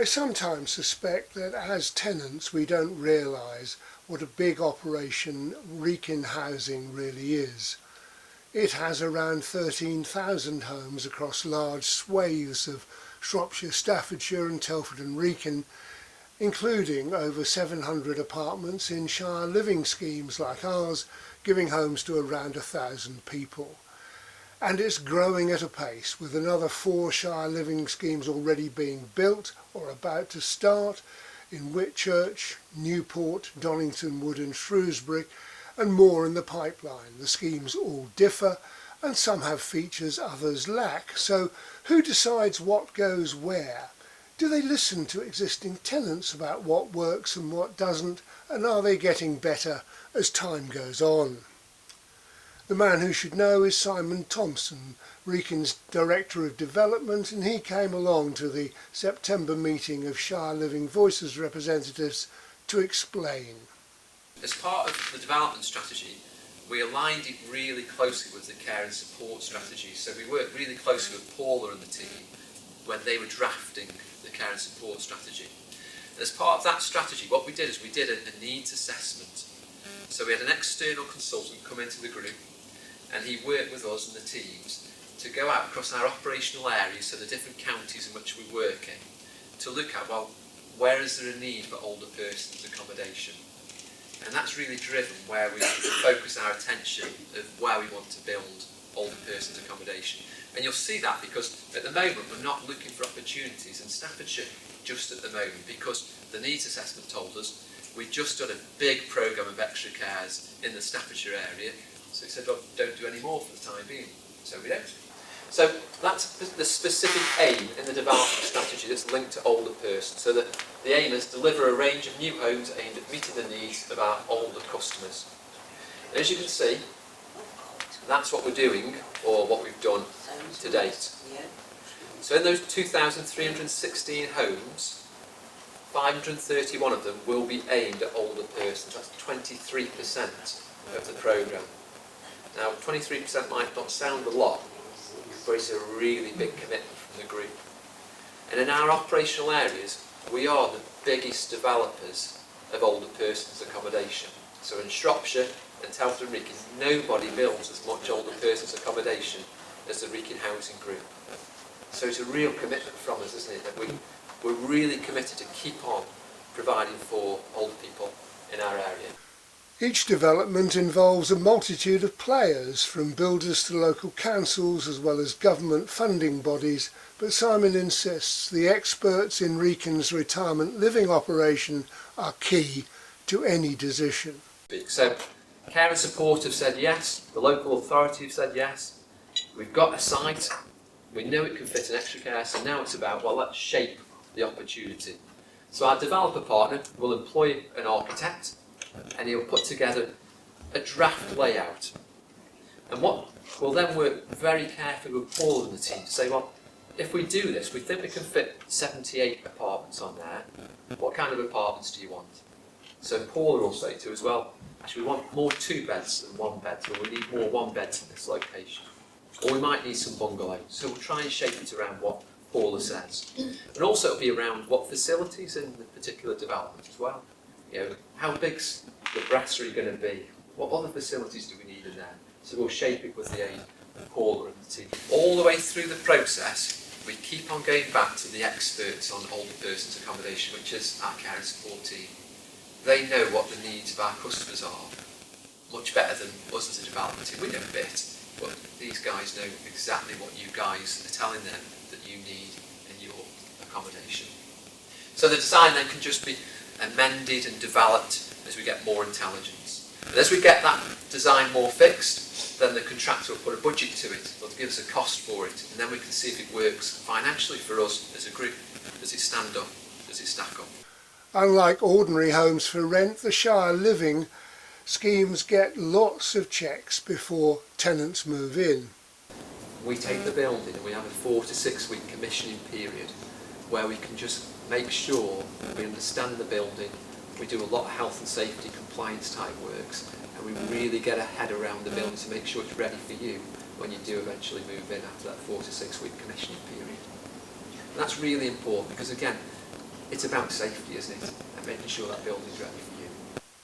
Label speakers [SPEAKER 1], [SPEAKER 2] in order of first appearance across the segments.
[SPEAKER 1] I sometimes suspect that as tenants we don't realise what a big operation Wrekin Housing really is. It has around 13,000 homes across large swathes of Shropshire, Staffordshire and Telford and Wrekin, including over 700 apartments in Shire Living schemes like ours, giving homes to around 1,000 people. And it's growing at a pace, with another 4 Shire Living schemes already being built or about to start in Whitchurch, Newport, Donnington Wood and Shrewsbury, and more in the pipeline. The schemes all differ, and some have features others lack. So who decides what goes where? Do they listen to existing tenants about what works and what doesn't, and are they getting better as time goes on? The man who should know is Simon Thompson, Wrekin's Director of Development, and he came along to the September meeting of Shire Living Voices representatives to explain.
[SPEAKER 2] As part of the development strategy, we aligned it really closely with the care and support strategy. So we worked really closely with Paula and the team when they were drafting the care and support strategy. And as part of that strategy, what we did is we did a needs assessment. So we had an external consultant come into the group, and he worked with us and the teams to go out across our operational areas, so the different counties in which we work in, to look at, well, where is there a need for older persons accommodation? And that's really driven where we focus our attention of where we want to build older persons accommodation. And you'll see that because at the moment we're not looking for opportunities in Staffordshire just at the moment, because the needs assessment told us we'd just done a big programme of extra cares in the Staffordshire area, so we said, well, don't do any more for the time being. So we don't. So that's the specific aim in the development strategy that's linked to older persons. So that the aim is to deliver a range of new homes aimed at meeting the needs of our older customers. And as you can see, that's what we're doing, or what we've done to date. So in those 2,316 homes, 531 of them will be aimed at older persons. That's 23% of the programme. Now, 23% might not sound a lot, but it's a really big commitment from the group. And in our operational areas, we are the biggest developers of older persons accommodation. So in Shropshire and Telford and Wrekin, nobody builds as much older persons accommodation as the Wrekin Housing Group. So it's a real commitment from us, isn't it, that we're really committed to keep on providing for older people in our area.
[SPEAKER 1] Each development involves a multitude of players, from builders to local councils as well as government funding bodies, but Simon insists the experts in Wrekin's retirement living operation are key to any decision.
[SPEAKER 2] So care and support have said yes, the local authority have said yes, we've got a site, we know it can fit an extra care, so now it's about, well, let's shape the opportunity. So our developer partner will employ an architect, and he'll put together a draft layout. And what we'll then work very carefully with Paul and the team to say, well, if we do this, we think we can fit 78 apartments on there. What kind of apartments do you want? So Paul will say to us, well, actually we want more 2 beds than 1 bed, so we need more 1 beds in this location. Or we might need some bungalows. So we'll try and shape it around what Paula says. And also it'll be around what facilities in the particular development as well. You know, how big's the brasserie going to be? What other facilities do we need in there? So we'll shape it with the aid of Paula and the team. All the way through the process, we keep on going back to the experts on older persons accommodation, which is our care and support team. They know what the needs of our customers are, much better than us as a development team. We know a bit, but these guys know exactly what you guys are telling them that you need in your accommodation. So the design then can just be amended and developed as we get more intelligence. And as we get that design more fixed, then the contractor will put a budget to it, they'll give us a cost for it, and then we can see if it works financially for us as a group. Does it stand up? Does it stack up?
[SPEAKER 1] Unlike ordinary homes for rent, the Shire Living schemes get lots of checks before tenants move in.
[SPEAKER 2] We take the building and we have a 4 to 6 week commissioning period where we can just make sure we understand the building, we do a lot of health and safety compliance type works, and we really get a head around the building to make sure it's ready for you when you do eventually move in after that 4 to 6 week commissioning period. And that's really important because, again, it's about safety, isn't it? And making sure that building's ready for you.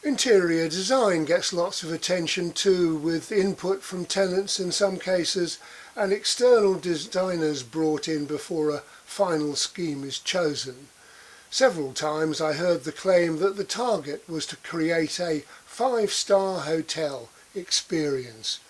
[SPEAKER 1] Interior design gets lots of attention too, with input from tenants in some cases and external designers brought in before a final scheme is chosen. Several times I heard the claim that the target was to create a 5-star hotel experience,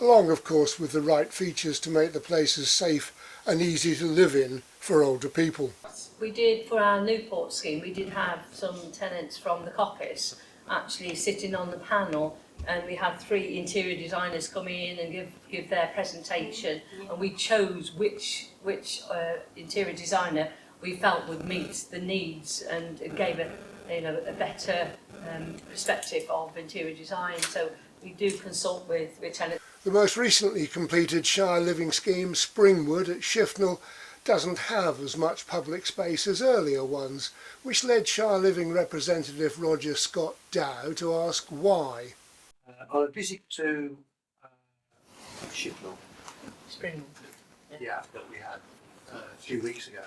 [SPEAKER 1] along of course with the right features to make the places safe and easy to live in for older people.
[SPEAKER 3] We did, for our Newport scheme, we did have some tenants from the coppice actually sitting on the panel, and we had 3 interior designers come in and give their presentation, and we chose which interior designer we felt would meet the needs and gave a better perspective of interior design. So we do consult with tenants.
[SPEAKER 1] The most recently completed Shire Living scheme, Springwood at Shifnal, doesn't have as much public space as earlier ones, which led Shire Living representative Roger Scott Dow to ask why.
[SPEAKER 4] On a visit to Shifnal,
[SPEAKER 3] Spring.
[SPEAKER 4] that we had a few weeks ago,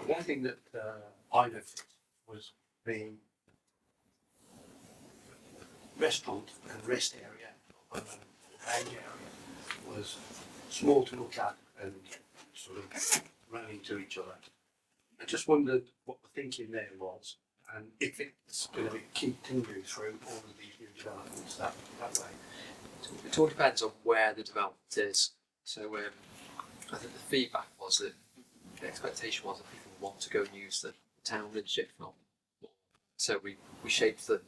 [SPEAKER 4] one thing that I noticed was the restaurant and rest area, lounge area, was small to look at and sort of ran into each other. I just wondered what the thinking there was, and if it's going to continue through all of these new developments that way.
[SPEAKER 2] It all depends on where the development is. So I think the feedback was that the expectation was that people want to go and use the town in Shifnal. So we shaped the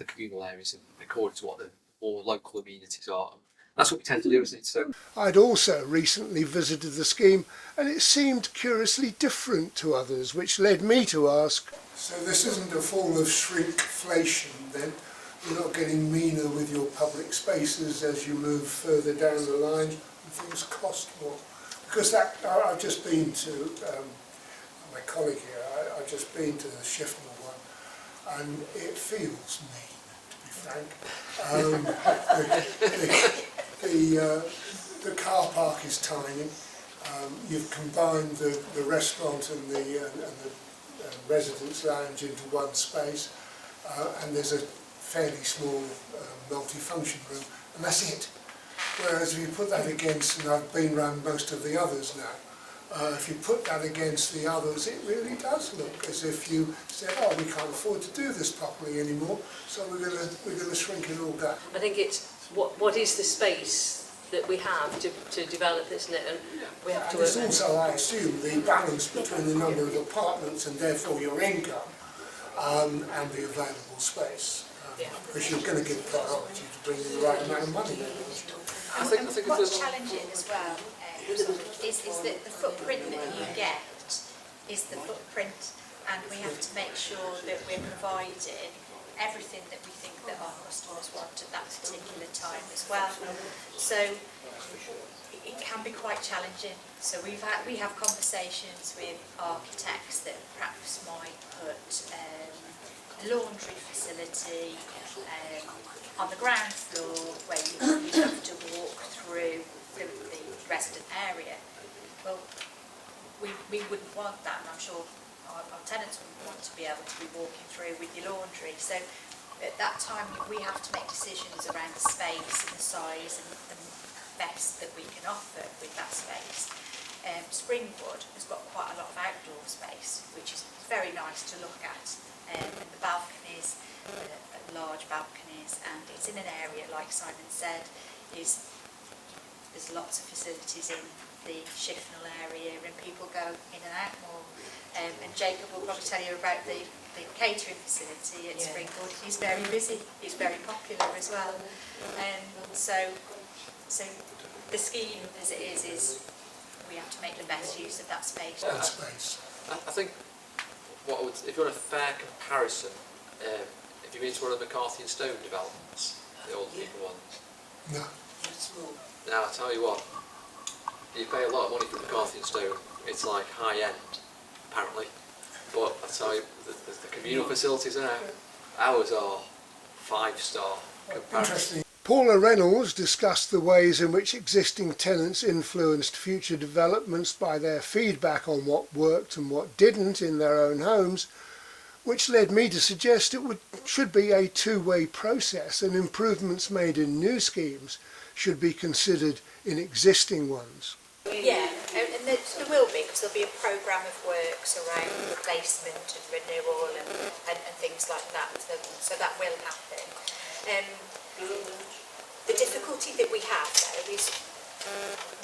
[SPEAKER 2] communal areas according to what the more local amenities are. That's what we tend to do, isn't it? So
[SPEAKER 1] I'd also recently visited the scheme and it seemed curiously different to others, which led me to ask, so this isn't a form of shrinkflation then? You're not getting meaner with your public spaces as you move further down the line and things cost more? Because I've just been to, my colleague here, I've just been to the Shifnal one and it feels mean, to be frank. The car park is tiny. You've combined the restaurant and the residence lounge into one space, and there's a fairly small multi-function room, and that's it. Whereas if you put that against, and I've been around most of the others now, if you put that against the others, it really does look as if you said, "Oh, we can't afford to do this properly anymore, so we're going to shrink it all down."
[SPEAKER 3] I think it's what is the space that we have to develop, isn't it? And we have to.
[SPEAKER 1] It's also, I assume, the balance between the number of apartments and therefore your income and the available space. Because you're going to give priority to bring in the right amount of money.
[SPEAKER 5] I think what's challenging as well is that the footprint that you get is the footprint, and we have to make sure that we're providing everything that we think that our customers want at that particular time as well. So it can be quite challenging. So we have conversations with architects that perhaps might put a laundry facility on the ground floor where you have to walk through the resident area. Well, we wouldn't want that, and I'm sure our tenants wouldn't want to be able to be walking through with your laundry. So at that time we have to make decisions around the space and the size and the best that we can offer with that space. Springwood has got quite a lot of outdoor space, which is very nice to look at, and the balconies, large balconies, and it's in an area, like Simon said, there's lots of facilities in the Shifnal area and people go in and out more. And Jacob will probably tell you about the catering facility at Springwood. He's very busy, he's very popular as well. So the scheme as it is we have to make the best use of that space.
[SPEAKER 1] That space.
[SPEAKER 2] I think if you want a fair comparison, if you've been to one of the McCarthy and Stone developments, the old people ones.
[SPEAKER 1] No.
[SPEAKER 2] Now I tell you what, you pay a lot of money for McCarthy and Stone. It's like high end, apparently. But I tell you, the communal facilities there, ours are 5-star comparison.
[SPEAKER 1] Interesting. Paula Reynolds discussed the ways in which existing tenants influenced future developments by their feedback on what worked and what didn't in their own homes, which led me to suggest it should be a two-way process, and improvements made in new schemes should be considered in existing ones.
[SPEAKER 5] Yeah, and there will be, because there'll be a programme of works around replacement and renewal and things like that, so that will happen. The difficulty that we have though is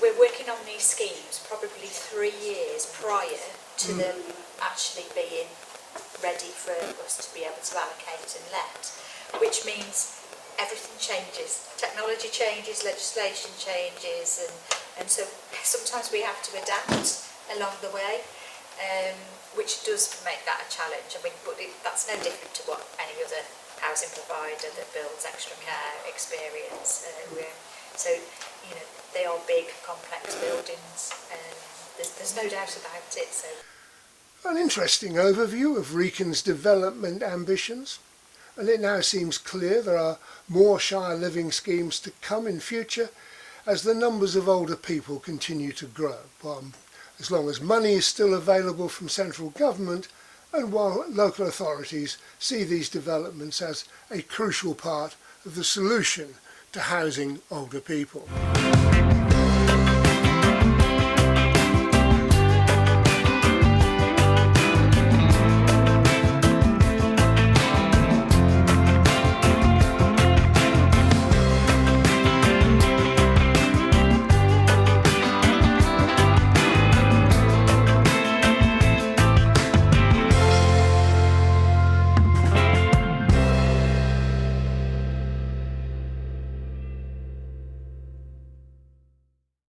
[SPEAKER 5] we're working on these schemes probably 3 years prior to them actually being ready for us to be able to allocate and let, which means everything changes. Technology changes, legislation changes, and so sometimes we have to adapt along the way, which does make that a challenge. I mean, but that's no different to what any other housing provider that builds extra care experience. So, you know, they are big, complex buildings, there's no doubt about it. So,
[SPEAKER 1] An interesting overview of Wrekin's development ambitions, and it now seems clear there are more Shire Living schemes to come in future as the numbers of older people continue to grow, as long as money is still available from central government and while local authorities see these developments as a crucial part of the solution to housing older people.